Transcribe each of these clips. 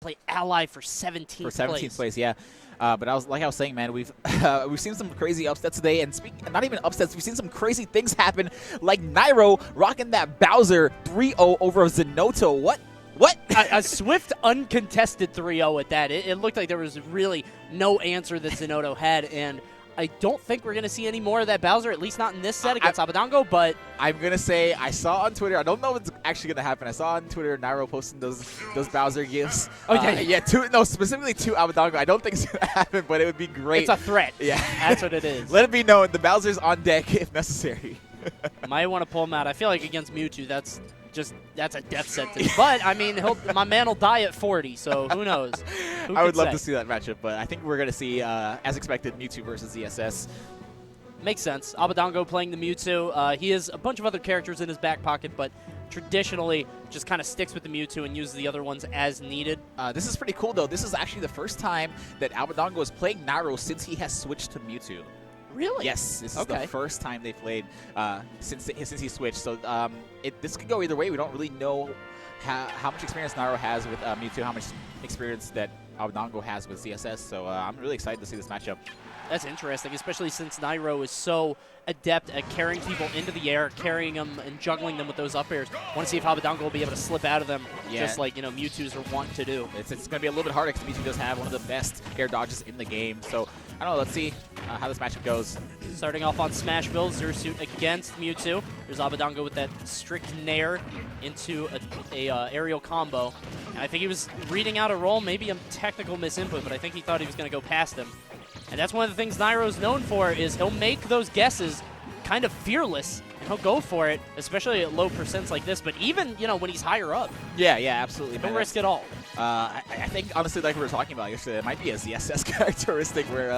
play ally for 17th place, yeah. But I was saying, man, we've seen some crazy upsets today, and not even upsets, we've seen some crazy things happen, like Nairo rocking that Bowser 3-0 over Zenoto. What? A swift, uncontested 3-0 at that. It looked like there was really no answer that Zenoto had, and I don't think we're going to see any more of that Bowser, at least not in this set against Abadango, but... I'm going to say, I saw on Twitter, I don't know if it's actually going to happen, I saw on Twitter Nairo posting those Bowser gifs. Oh, yeah. Specifically to Abadango. I don't think it's going to happen, but it would be great. It's a threat. Yeah. That's what it is. Let it be known, the Bowser's on deck if necessary. Might want to pull him out. I feel like against Mewtwo, that's a death sentence. But, I mean, my man will die at 40, so who knows? I would love to see that matchup, but I think we're going to see, as expected, Mewtwo versus ZSS. Makes sense. Abadango playing the Mewtwo. He has a bunch of other characters in his back pocket, but traditionally just kind of sticks with the Mewtwo and uses the other ones as needed. This is pretty cool, though. This is actually the first time that Abadango is playing Nairo since he has switched to Mewtwo. Really? Yes, this is the first time they played since he switched. So this could go either way. We don't really know how much experience Nairo has with Mewtwo, how much experience that Abadango has with ZSS. So I'm really excited to see this matchup. That's interesting, especially since Nairo is so adept at carrying people into the air, carrying them and juggling them with those up airs. Want to see if Abadango will be able to slip out of them, just like Mewtwo's are wont to do. It's going to be a little bit harder because Mewtwo does have one of the best air dodges in the game. So I don't know. Let's see how this matchup goes. Starting off on Smash build, Zersuit against Mewtwo. There's Abadango with that strict nair into a aerial combo. And I think he was reading out a roll, maybe a technical misinput, but I think he thought he was going to go past him. And that's one of the things Nairo's known for, is he'll make those guesses kind of fearless, and he'll go for it, especially at low percents like this, but even, when he's higher up. Yeah, absolutely. Don't risk it all. I think, honestly, like we were talking about yesterday, it might be a ZSS characteristic where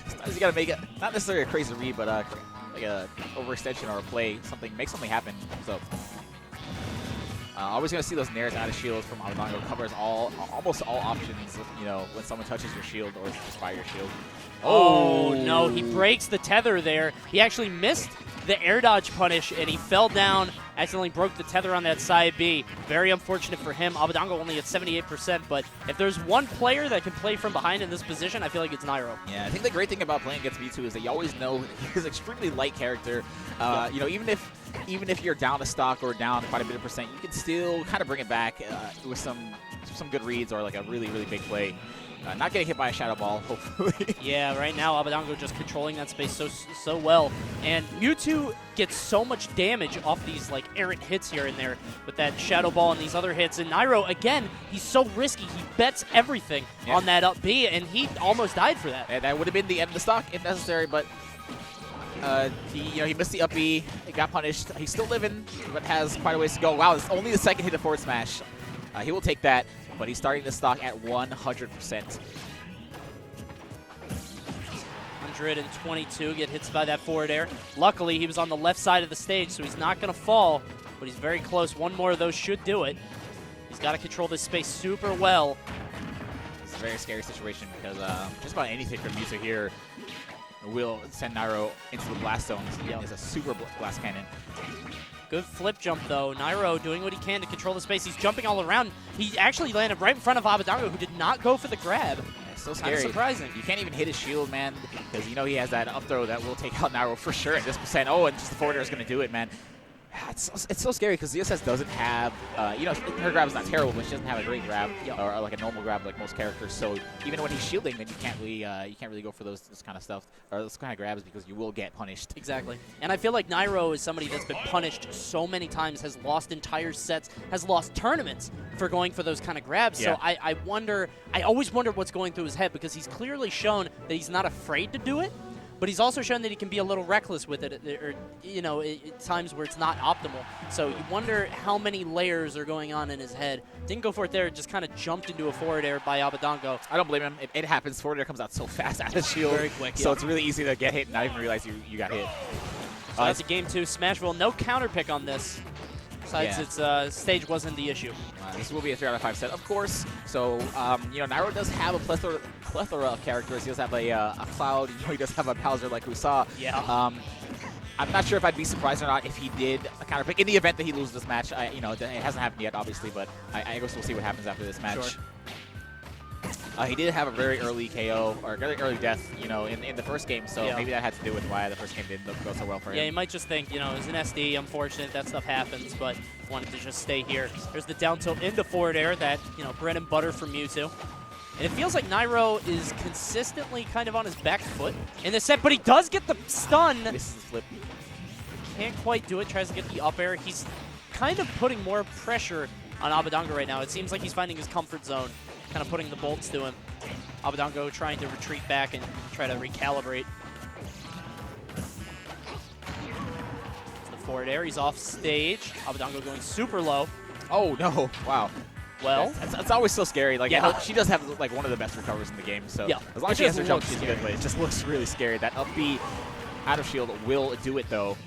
sometimes you got to make it, not necessarily a crazy read, but like a overextension or a play, make something happen. So always going to see those nairs out of shields from Abadango. Covers almost all options, when someone touches your shield or just by your shield. Oh, no, he breaks the tether there. He actually missed the air dodge punish, and he fell down, accidentally broke the tether on that side B. Very unfortunate for him. Abadango only at 78%, but if there's one player that can play from behind in this position, I feel like it's Nairo. Yeah, I think the great thing about playing against Mewtwo is that you always know he's an extremely light character. Even if you're down a stock or down quite a bit of percent, you can still kind of bring it back with some good reads or like a really, really big play. Not getting hit by a Shadow Ball, hopefully. Yeah, right now Abadango just controlling that space so well. And Mewtwo gets so much damage off these errant hits here and there with that Shadow Ball and these other hits. And Nairo, again, he's so risky. He bets everything on that up B, and he almost died for that. And that would have been the end of the stock if necessary, but he missed the up B. He got punished. He's still living, but has quite a ways to go. Wow, it's only the second hit of forward smash. He will take that. But he's starting the stock at 100%. 122, get hits by that forward air. Luckily, he was on the left side of the stage, so he's not going to fall, but he's very close. One more of those should do it. He's got to control this space super well. It's a very scary situation because just about anything from Mewtwo here will send Nairo into the blast zones. It's a super blast cannon. Good flip jump, though. Nairo doing what he can to control the space. He's jumping all around. He actually landed right in front of Abadango, who did not go for the grab. It's so scary. Kind of surprising. You can't even hit his shield, man, because he has that up throw that will take out Nairo for sure at this percent. Oh, and just the forward air is going to do it, man. It's so scary because ZSS doesn't have, her grab is not terrible, but she doesn't have a great grab or like a normal grab like most characters. So even when he's shielding, then you can't really go for this kind of stuff or those kind of grabs because you will get punished. Exactly. And I feel like Nairo is somebody that's been punished so many times, has lost entire sets, has lost tournaments for going for those kind of grabs. Yeah. So I always wonder what's going through his head because he's clearly shown that he's not afraid to do it. But he's also shown that he can be a little reckless with it, or at times where it's not optimal. So you wonder how many layers are going on in his head. Didn't go for it there, just kind of jumped into a forward air by Abadango. I don't blame him. It happens. Forward air comes out so fast out of the shield. Very quick, so it's really easy to get hit and not even realize you got hit. So that's a game 2. Smashville, no counter pick on this. Besides, its stage wasn't the issue. This will be a 3 out of 5 set, of course. So, Nairo does have a plethora of characters. He does have a Cloud. He does have a Bowser like we saw. Yeah. I'm not sure if I'd be surprised or not if he did a counter pick in the event that he loses this match. It hasn't happened yet, obviously, but I guess we'll see what happens after this match. Sure. He did have a very early KO, or very early death, you know, in the first game, so maybe that had to do with why the first game didn't go so well for him. Yeah, you might just think, you know, it was an SD, unfortunate, that stuff happens, but wanted to just stay here. There's the down tilt into forward air, that, you know, bread and butter for Mewtwo. And it feels like Nairo is consistently kind of on his back foot in this set, but he does get the stun. This is the flip. Can't quite do it, tries to get the up air. He's kind of putting more pressure on Abadango right now. It seems like he's finding his comfort zone, kind of putting the bolts to him. Abadango trying to retreat back and try to recalibrate. The forward air, he's off stage. Abadango going super low. Oh, no. Wow. Well, it's always so scary. Like, yeah. I know she does have like one of the best recovers in the game. So yeah. as long as she has her jump, she's good. But it just looks really scary. That up B out of shield will do it though.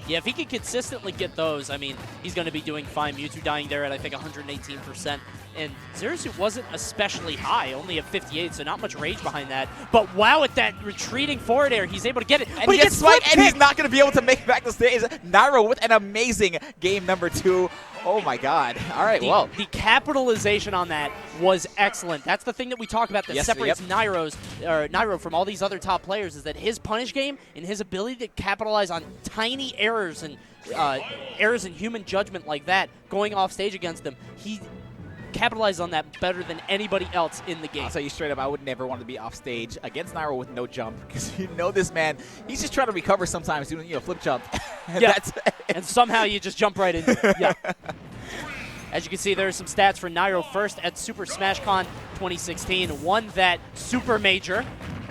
Yeah, if he can consistently get those, I mean, he's going to be doing fine. Mewtwo dying there at, I think, 118%. And Zerasu wasn't especially high, only at 58, so not much rage behind that. But wow, at that retreating forward air, he's able to get it. And but he gets spiked, and he's not going to be able to make it back to stage. Nairo with an amazing game number 2. Oh my God. All right, well. The capitalization on that was excellent. That's the thing that we talk about that separates Nairo from all these other top players, is that his punish game and his ability to capitalize on tiny errors and errors in human judgment like that going off stage against them. He capitalized on that better than anybody else in the game. I'll tell you straight up, I would never want to be off stage against Nairo with no jump, because you know this man, he's just trying to recover sometimes doing, you know, flip jump. Yeah, and somehow you just jump right in. Yeah. As you can see, there are some stats for Nairo. First at Super Smash Con 2016, won that Super Major,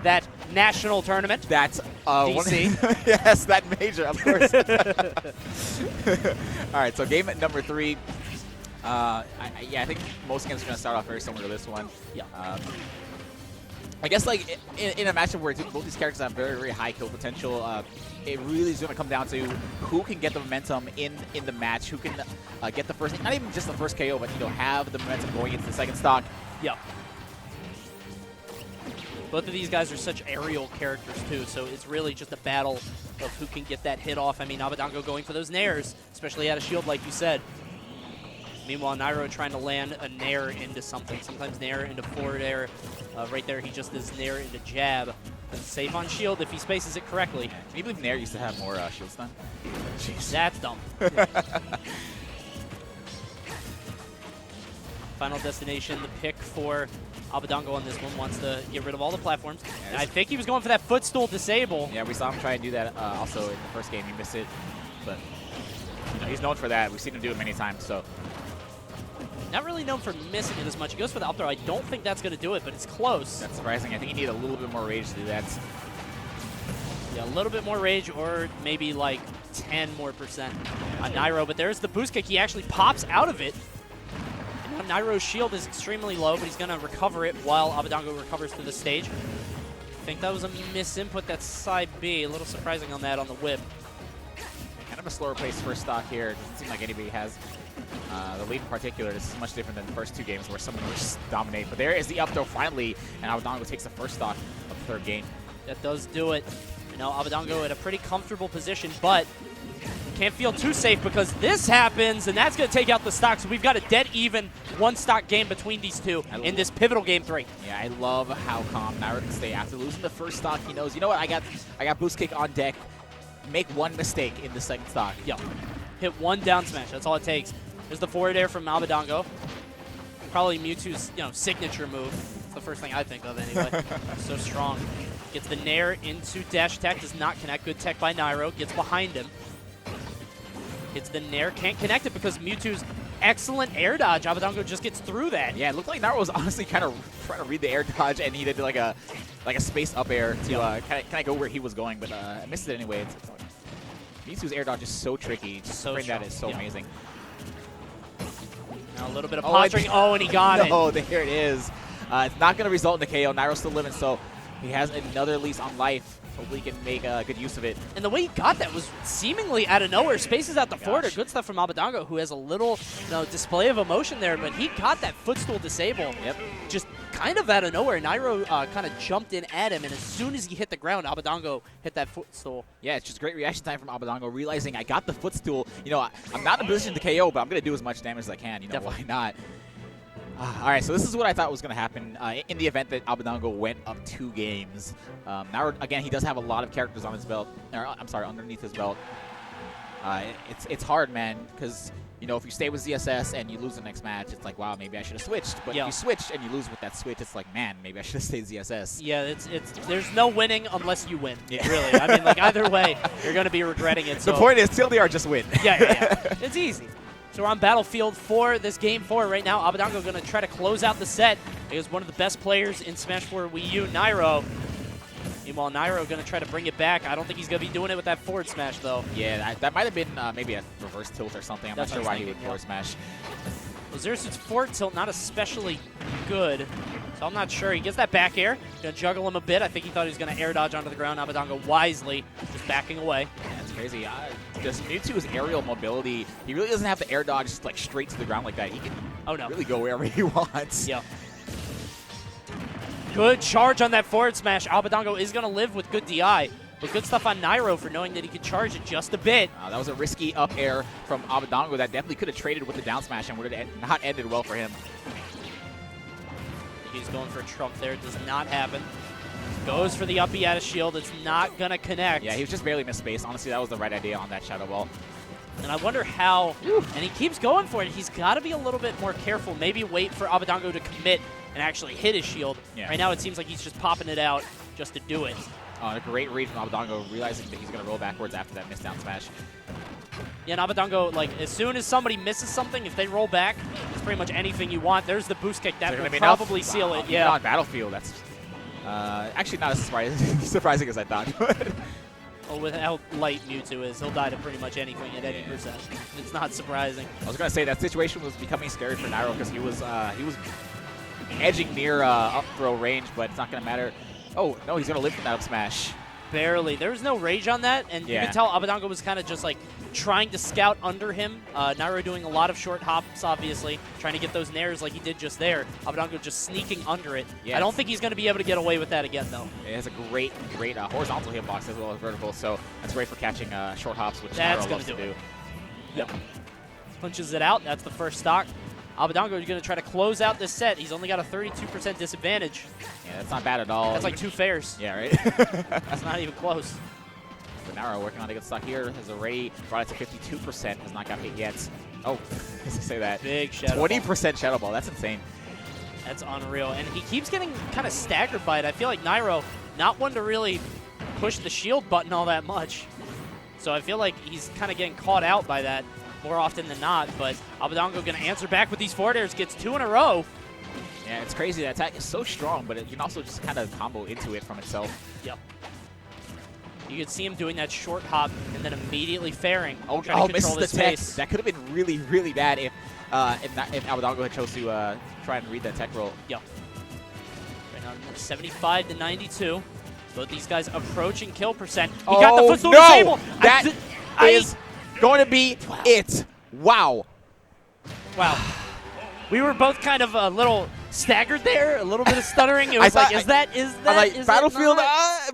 that national tournament. That's DC. Yes, that major, of course. All right, so game number 3. I think most games are going to start off very similar to this one. Yeah. I guess, like, in a matchup where both these characters have very, very high kill potential, it really is going to come down to who can get the momentum in the match, who can get the first, not even just the first KO, but, you know, have the momentum going into the second stock. Yeah. Both of these guys are such aerial characters, too, so it's really just a battle of who can get that hit off. I mean, Abadango going for those nairs, especially out of shield, like you said. Meanwhile, Nairo trying to land a nair into something. Sometimes nair into forward air. Right there, he just does nair into jab. But safe on shield if he spaces it correctly. Can you believe nair used to have more shield stun? Jeez. That's dumb. Final destination, the pick for Abadango on this one. Wants to get rid of all the platforms. And I think he was going for that footstool disable. Yeah, we saw him try and do that also in the first game. He missed it. But you know, he's known for that. We've seen him do it many times. So. Not really known for missing it as much. He goes for the up throw. I don't think that's going to do it, but it's close. That's surprising. I think you need a little bit more rage to do that. Yeah, a little bit more rage, or maybe like 10% more on Nairo. But there's the boost kick. He actually pops out of it. And now Nairo's shield is extremely low, but he's going to recover it while Abadango recovers to the stage. I think that was a misinput. That's side B. A little surprising on that on the whip. Kind of a slower pace first stock here. It doesn't seem like anybody has the lead in particular. This is much different than the first 2 games where someone would just dominate. But there is the up throw finally, and Abadango takes the first stock of the 3rd game. That does do it. You know, Abadango at a pretty comfortable position, but can't feel too safe because this happens, and that's going to take out the stock. So we've got a dead even 1-stock game between these two in this pivotal game 3. Yeah, I love how calm Nairo can stay after losing the first stock. He knows, you know what, I got boost kick on deck. Make one mistake in the second stock. Yeah. Hit one down smash. That's all it takes. There's the forward air from Abadango. Probably Mewtwo's, you know, signature move. It's the first thing I think of anyway. So strong. Gets the nair into dash attack. Does not connect. Good tech by Nairo. Gets behind him. Hits the nair. Can't connect it because Mewtwo's excellent air dodge. Abadango just gets through that. Yeah, it looked like Nairo was honestly kind of trying to read the air dodge, and he did like a space up air to kind of go where he was going, but I missed it anyway. Mewtwo's air dodge is so tricky. Just so that is so amazing. Now a little bit of posturing. Oh, and he got it. Oh, there it is. It's not going to result in the KO. Nairo's still living, so he has another lease on life. Hopefully he can make good use of it. And the way he got that was seemingly out of nowhere. Spaces out the forward. Good stuff from Abadango, who has a little display of emotion there, but he got that footstool disable. Yep. Just kind of out of nowhere. Nairo kind of jumped in at him, and as soon as he hit the ground, Abadango hit that footstool. Yeah, it's just great reaction time from Abadango, realizing I got the footstool. You know, I'm not in a position to KO, but I'm going to do as much damage as I can. You know, why not? All right, so this is what I thought was going to happen in the event that Abadango went up 2 games. Now, again, he does have a lot of characters on his belt. Or, I'm sorry, underneath his belt. It's hard, man, because you know if you stay with ZSS and you lose the next match, it's like, wow, maybe I should have switched. But if you switch and you lose with that switch, it's like, man, maybe I should have stayed ZSS. Yeah, there's no winning unless you win. Yeah. Really, I mean, like either way, you're going to be regretting it. So. The point is, TLDR, just win. Yeah. It's easy. So we're on Battlefield for this Game 4 right now. Abadango going to try to close out the set. He is one of the best players in Smash 4 Wii U, Nairo. Meanwhile, Nairo going to try to bring it back. I don't think he's going to be doing it with that forward smash, though. Yeah, that might have been maybe a reverse tilt or something. I'm not sure why he would forward smash. Well, Zersuit's forward tilt not especially good, so I'm not sure. He gets that back air. Going to juggle him a bit. I think he thought he was going to air dodge onto the ground. Abadango wisely just backing away. Yeah, that's crazy. Just Mewtwo's aerial mobility, he really doesn't have to air dodge just like straight to the ground like that. He can really go wherever he wants. Yeah. Good charge on that forward smash. Abadango is going to live with good DI. But good stuff on Nairo for knowing that he could charge it just a bit. That was a risky up air from Abadango that definitely could have traded with the down smash and would have not ended well for him. He's going for a trump there. It does not happen. Goes for the up B out of shield. It's not going to connect. Yeah, he was just barely missed space. Honestly, that was the right idea on that Shadow Ball. And I wonder how, and he keeps going for it. He's got to be a little bit more careful. Maybe wait for Abadango to commit and actually hit his shield. Yeah. Right now it seems like he's just popping it out just to do it. A great read from Abadango, realizing that he's going to roll backwards after that missed down smash. Yeah, and Abadango, like, as soon as somebody misses something, if they roll back, it's pretty much anything you want. There's the boost kick. That will probably seal it. Yeah. On Battlefield, that's actually not as surprising as I thought. Well, with how light Mewtwo is, he'll die to pretty much anything at any percent. It's not surprising. I was going to say that situation was becoming scary for Nairo because he was edging near up throw range, but it's not going to matter. Oh, no, he's going to live from that up smash. Barely. There was no rage on that, and you can tell Abadango was kind of just like trying to scout under him. Nairo doing a lot of short hops, obviously, trying to get those nairs like he did just there. Abadango just sneaking under it. Yes. I don't think he's going to be able to get away with that again, though. It has a great horizontal hitbox as well as vertical, so that's great for catching short hops, which Nairo loves to do. Yep. Punches it out. That's the first stock. Abadango is going to try to close out this set. He's only got a 32% disadvantage. Yeah, that's not bad at all. That's like 2 fairs. Yeah, right? That's not even close. But Nairo working on a good stock here. Has already brought it to 52%. Has not got hit yet. Oh, I was to say that. Big Shadow 20% Shadow Ball. That's insane. That's unreal. And he keeps getting kind of staggered by it. I feel like Nairo, not one to really push the shield button all that much. So I feel like he's kind of getting caught out by that more often than not, but Abadango going to answer back with these forward airs, gets 2 in a row. Yeah, it's crazy. That attack is so strong, but you can also just kind of combo into it from itself. Yep. You could see him doing that short hop and then immediately fairing. Misses the tech. That could have been really, really bad if Abadango had chose to try and read that tech roll. Yep. Right now, 75 to 92. Both these guys approaching kill percent. He got the footstool disable. That is going to be it. Wow. Wow. We were both kind of a little staggered there, a little bit of stuttering. It was is that Battlefield,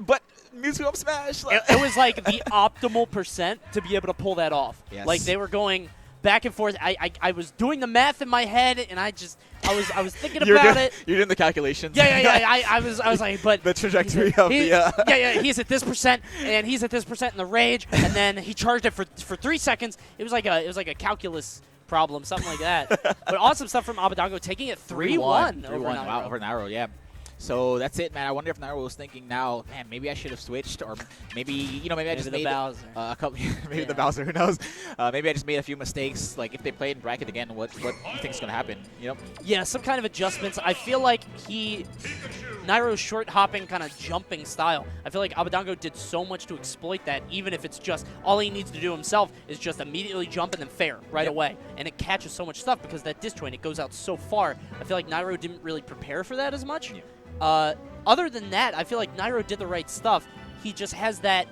but Mewtwo up smash. It was like the optimal percent to be able to pull that off. Yes. Like they were going back and forth. I was doing the math in my head, and I was thinking about it. You're doing the calculations. Yeah. I was like, but the trajectory of the. He's at this percent, and he's at this percent in the rage, and then he charged it for 3 seconds. It was like a calculus problem, something like that. But awesome stuff from Abadango, taking it 3-1 over Nairo. Wow, over Nairo, yeah. So that's it, man. I wonder if Nairo was thinking now, man, maybe I should have switched, or maybe I just made a couple, maybe the Bowser, who knows? Maybe I just made a few mistakes. Like if they played in bracket again, what do you think is gonna happen? You know? Yeah, some kind of adjustments. I feel like Nairo's short hopping, kind of jumping style. I feel like Abadango did so much to exploit that. Even if it's just all he needs to do himself is just immediately jump and then fair right away, and it catches so much stuff because that disjoint it goes out so far. I feel like Nairo didn't really prepare for that as much. Yeah. Other than that, I feel like Nairo did the right stuff. He just has that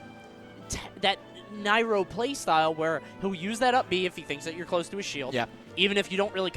Nairo play style where he'll use that up B if he thinks that you're close to his shield. Yeah. Even if you don't really